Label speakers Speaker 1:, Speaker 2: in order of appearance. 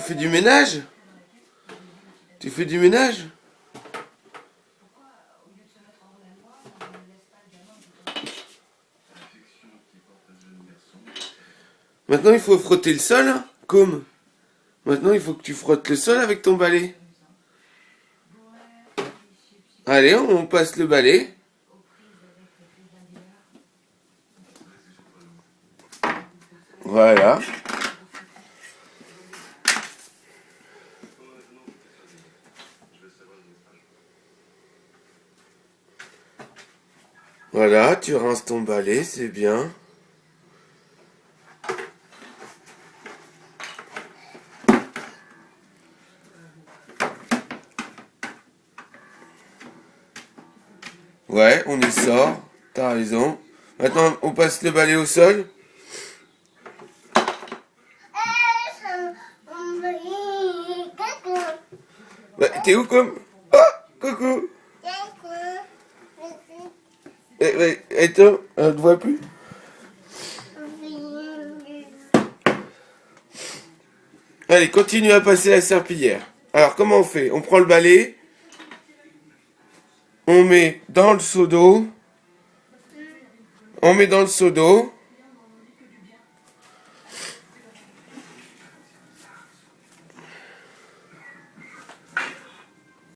Speaker 1: fais du ménage? Tu fais du ménage? Maintenant, il faut frotter le sol, hein, comme. Maintenant, il faut que tu frottes le sol avec ton balai. Allez, on passe le balai. Voilà. Voilà, tu rinces ton balai, c'est bien. Ouais, on y sort. T'as raison. Maintenant, on passe le balai au sol. Ouais, t'es où comme? Oh, coucou. Et toi, on te voit plus? Allez, continue à passer la serpillière. Alors, comment on fait? On prend le balai, on met dans le seau d'eau, on met dans le seau d'eau,